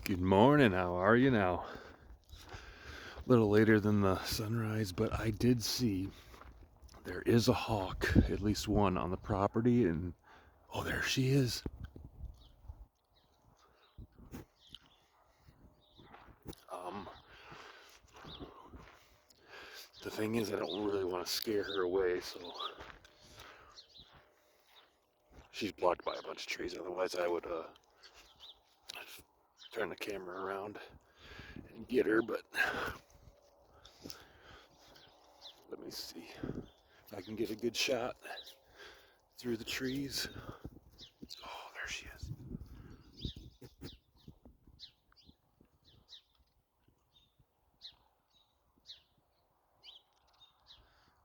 Good morning. How are you now? A little later than the sunrise, but I did see there is a hawk, at least one, on the property, and oh, there she is. Um, the thing is, I don't really want to scare her away, so she's blocked by a bunch of trees. Otherwise, I would turn the camera around and get her. But let me see if I can get a good shot through the trees. Oh, there she is.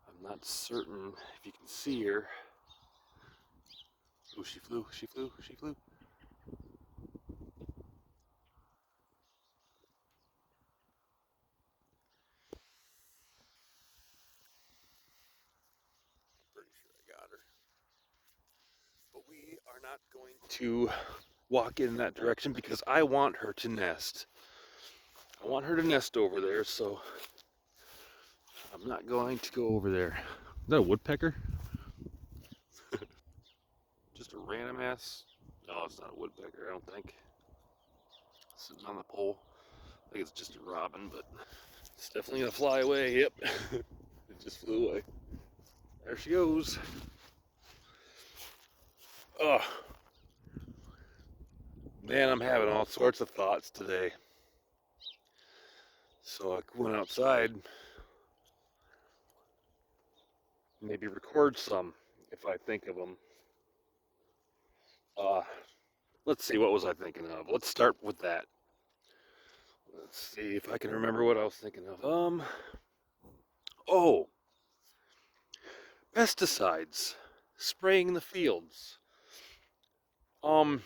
I'm not certain if you can see her. Oh, she flew, she flew, she flew. Pretty sure I got her. But we are not going to walk in that direction because I want her to nest. I want her to nest over there, so I'm not going to go over there. Is that a woodpecker? Just a random ass? No, it's not a woodpecker, I don't think. Sitting on the pole. I think it's just a robin, but it's definitely gonna fly away. Yep. It just flew away. There she goes. Oh, man, I'm having all sorts of thoughts today. So I went outside, maybe record some if I think of them. Uh, let's see, what was I thinking of? Let's start with that. Let's see if I can remember what I was thinking of. Oh, pesticides, spraying the fields. Um,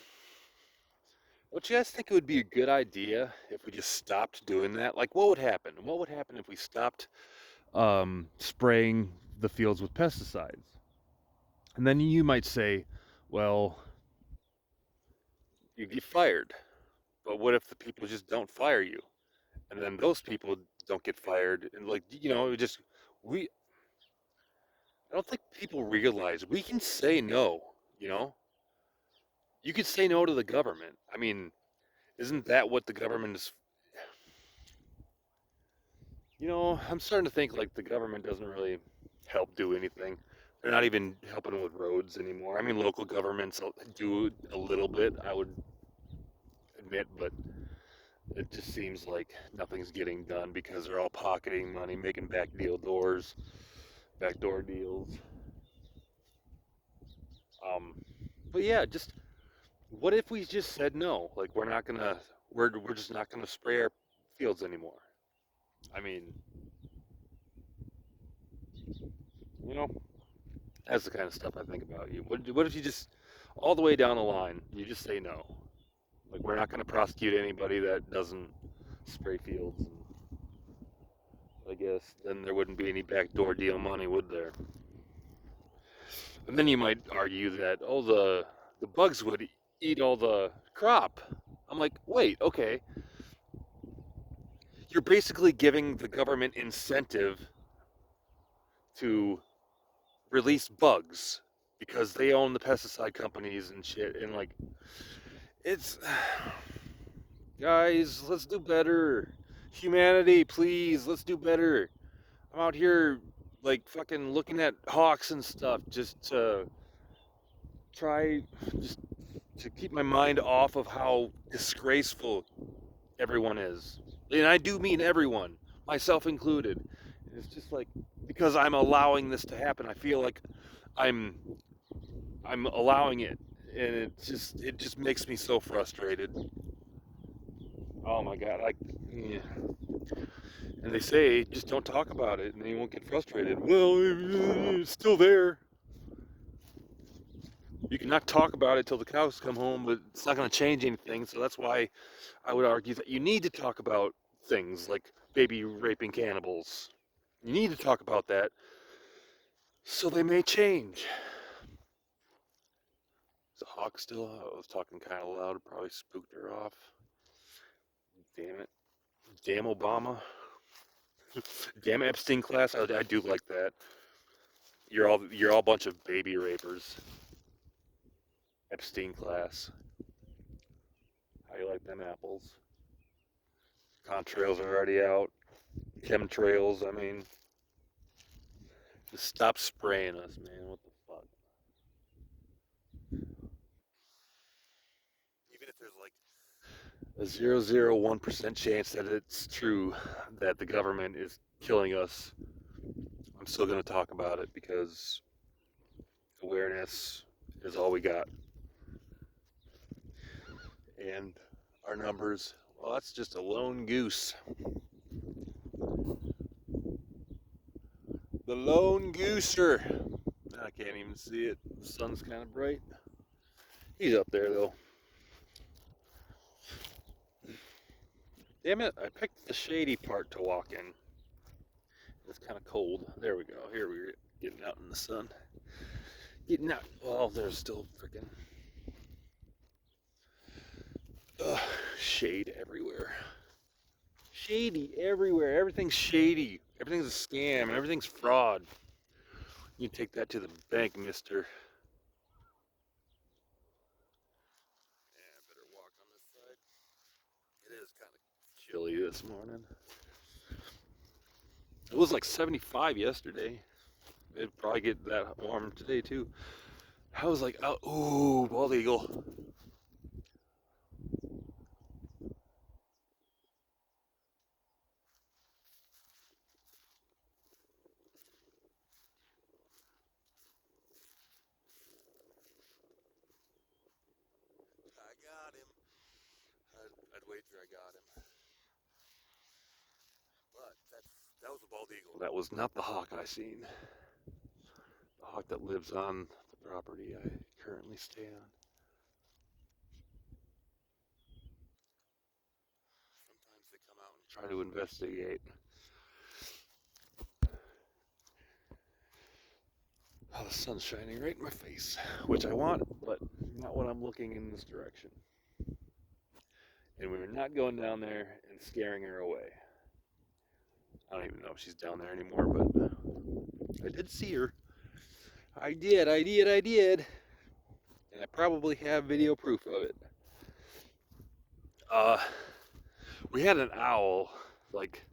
don't you guys think it would be a good idea if we just stopped doing that? Like, what would happen? What would happen if we stopped spraying the fields with pesticides? And then you might say, well, you get fired. But what if the people just don't fire you? And then those people don't get fired. And, like, it just, we, I don't think people realize we can say no, you know? You could say no to the government. I mean, isn't that what the government is? I'm starting to think like the government doesn't really help do anything. They're not even helping with roads anymore. I mean, local governments do a little bit, I would admit, but it just seems like nothing's getting done because they're all pocketing money, making backdoor deals. Um, but yeah, just what if we just said no? Like we're just not gonna spray our fields anymore. I mean, you know, that's the kind of stuff I think about. What if you just all the way down the line, you just say no? Like we're not gonna prosecute anybody that doesn't spray fields. And I guess then there wouldn't be any backdoor deal money, would there? And then you might argue that the bugs would eat all the crop. I'm like, wait, okay, you're basically giving the government incentive to release bugs because they own the pesticide companies and shit. And like, it's guys, let's do better. Humanity, please, let's do better. I'm out here like fucking looking at hawks and stuff just to try just to keep my mind off of how disgraceful everyone is. And I do mean everyone, myself included. It's just like because I'm allowing this to happen, I feel like I'm I'm allowing it, and it just makes me so frustrated. Oh my god, yeah. And they say just don't talk about it, and then you won't get frustrated. Well, it's still there. You can not talk about it till the cows come home, but it's not going to change anything. So that's why I would argue that you need to talk about things like baby raping cannibals. You need to talk about that so they may change. Is the hawk still out? I was talking kind of loud, probably spooked her off. Damn Obama. Damn Epstein class. I do like that. You're all a bunch of baby rapers. Epstein class. How you like them apples? Contrails are already out. Chemtrails, I mean. Just stop spraying us, man. What the fuck? Even if there's like a 0.001% chance that it's true that the government is killing us, I'm still going to talk about it because awareness is all we got. And our numbers, well, that's just a lone goose. The lone gooser. I can't even see it. The sun's kind of bright. He's up there though. Damn it, I picked the shady part to walk in. It's kind of cold. There we go. Here we're getting out in the sun. Getting out. Well, there's still freaking shade everywhere. Shady everywhere. Everything's shady. Everything's a scam. Everything's fraud. You take that to the bank, mister. Yeah, I better walk on this side. It is kind of chilly this morning. It was like 75 yesterday. It'd probably get that warm today too. I was like, oh, ooh, bald eagle. I got him. I'd wager I got him. But that was a bald eagle. That was not the hawk I seen. The hawk that lives on the property I currently stay on. Sometimes they come out and try to investigate. Oh, the sun's shining right in my face, which I want, but not when I'm looking in this direction. And we're not going down there and scaring her away. I don't even know if she's down there anymore, but I did see her. I did. And I probably have video proof of it. We had an owl, like,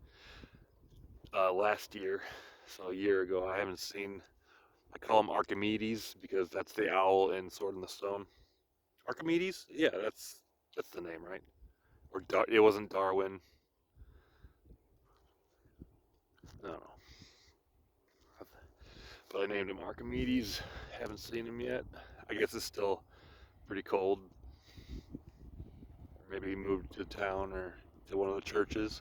last year, so a year ago. I haven't seen, I call him Archimedes because that's the owl in Sword in the Stone. Archimedes? Yeah, that's the name, right? Or it wasn't Darwin. I don't know. But I named him Archimedes. Haven't seen him yet. I guess it's still pretty cold. Or maybe he moved to town or to one of the churches.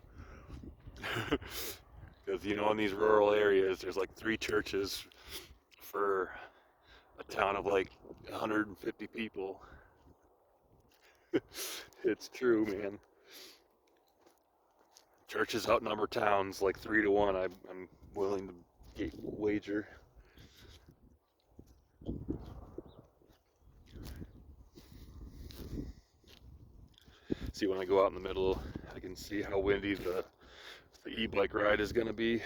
Because, you know, in these rural areas, there's like 3 churches for a town of like 150 people. It's true, man. Churches outnumber towns like 3 to 1. I'm willing to wager. See, when I go out in the middle, I can see how windy the e-bike ride is going to be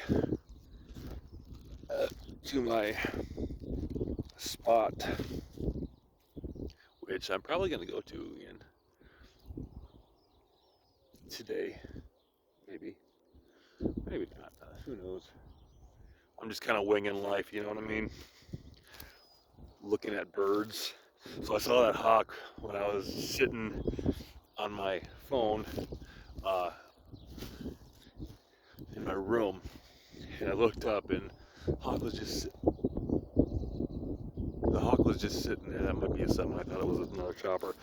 to my spot, which I'm probably going to go to again today. Maybe not. Who knows? I'm just kind of winging life, you know what I mean? Looking at birds. So I saw that hawk when I was sitting on my phone in my room, and I looked up, and the hawk was just sitting there. That might be something. I thought it was another chopper.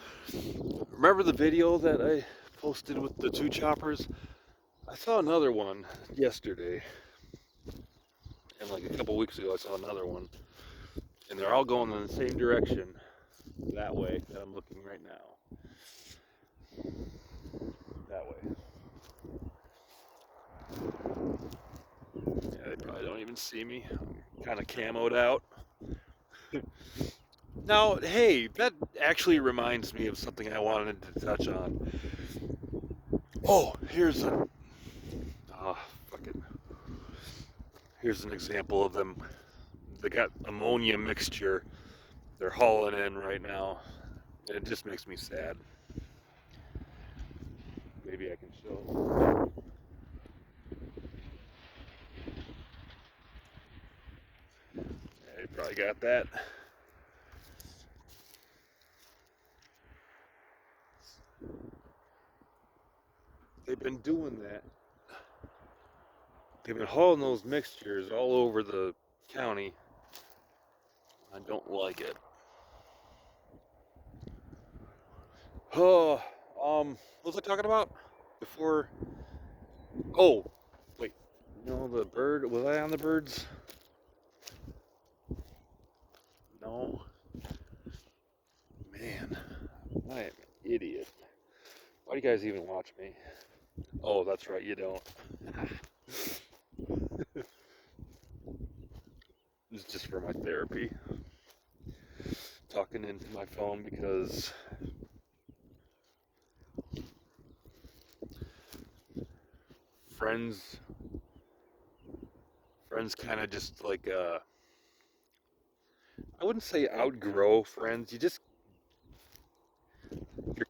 Remember the video that I posted with the 2 choppers? I saw another one yesterday, and like a couple weeks ago I saw another one, and they're all going in the same direction, that way that I'm looking right now. That way. Yeah, they probably don't even see me. I'm kind of camoed out. Now, hey, that actually reminds me of something I wanted to touch on. Oh, here's Here's an example of them. They got ammonia mixture they're hauling in right now. It just makes me sad. Maybe I can show. Yeah, you probably got that. They've been doing that. They've been hauling those mixtures all over the county. I don't like it. Oh, what was I talking about before? Oh, wait. No, the bird. Was I on the birds? No. Man, I am an idiot. Why do you guys even watch me? Oh, that's right, you don't. It's just for my therapy. Talking into my phone because friends kind of just like I wouldn't say outgrow friends. You just your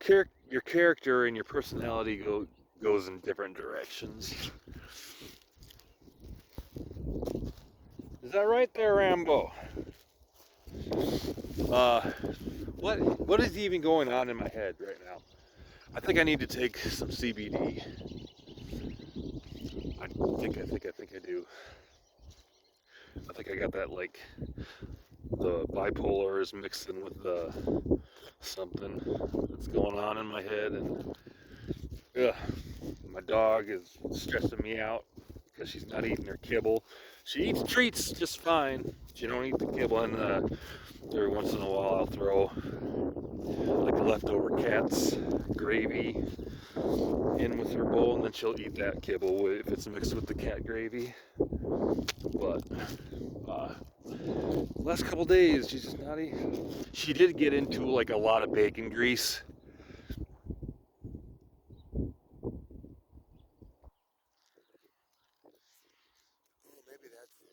character and your personality goes in different directions. Is that right there, Rambo? What is even going on in my head right now? I think I need to take some CBD. I think I do. I think I got that, like, the bipolar is mixing with the something that's going on in my head, and my dog is stressing me out because she's not eating her kibble. She eats treats just fine. She don't eat the kibble, and every once in a while I'll throw like leftover cat's gravy in with her bowl, and then she'll eat that kibble if it's mixed with the cat gravy. But last couple days she's just not eating. She did get into like a lot of bacon grease. Maybe that's it.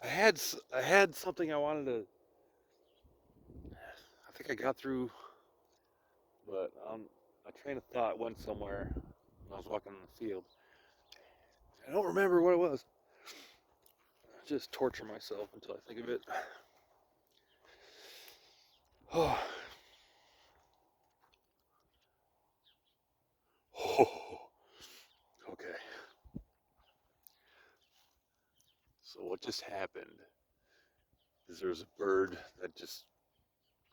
God, I had something I wanted to. I think I got through, but my train of thought went somewhere when I was walking in the field. I don't remember what it was. I just torture myself until I think of it. Oh, okay. So what just happened is there's a bird that just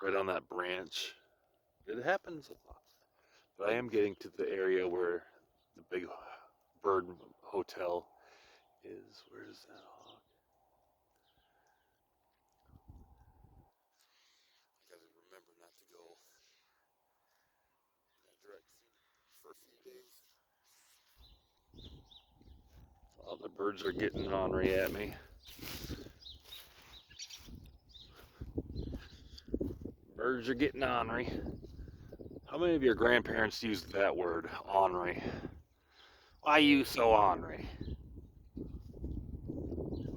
right on that branch. It happens a lot, but I am getting to the area where the big bird hotel is. Where is that hawk? I gotta remember not to go in that direction for a few days. Oh, the birds are getting ornery at me. Birds are getting ornery. How many of your grandparents used that word, ornery? Why are you so ornery?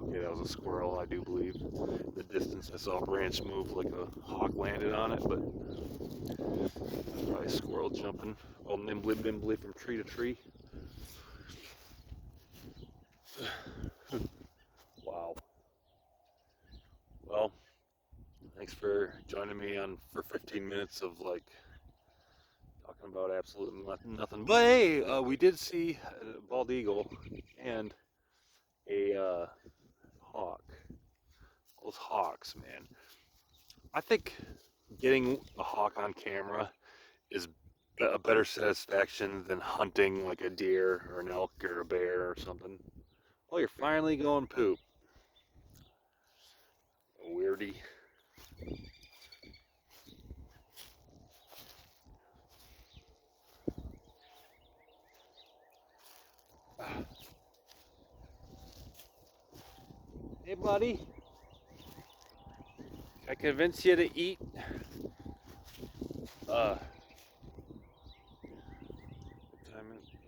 Okay, that was a squirrel, I do believe. In the distance, I saw a branch move like a hawk landed on it, but probably a squirrel jumping all nimbly bimbly from tree to tree. Wow. Well, thanks for joining me on for 15 minutes of like talking about absolutely nothing. But hey, we did see a bald eagle and a hawk. Those hawks, man. I think getting a hawk on camera is a better satisfaction than hunting like a deer or an elk or a bear or something. Oh, you're finally going poop. Weirdy. Hey, buddy. Can I convince you to eat?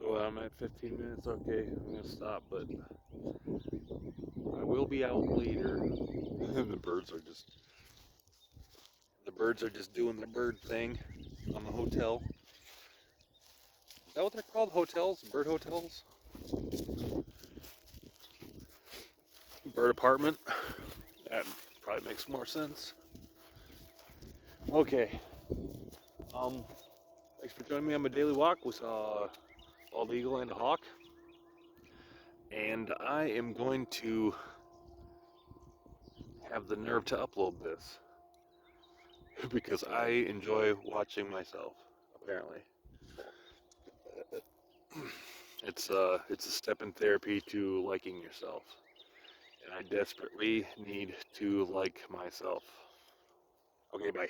Well, I'm at 15 minutes. Okay, I'm gonna stop, but I will be out later. The birds are just doing their bird thing on the hotel. Is that what they're called? Hotels? Bird hotels? Bird apartment? That probably makes more sense. Okay. Um, Thanks for joining me on my daily walk with bald eagle and a hawk. And I am going to have the nerve to upload this because I enjoy watching myself. Apparently, it's a step in therapy to liking yourself, and I desperately need to like myself. Okay, bye.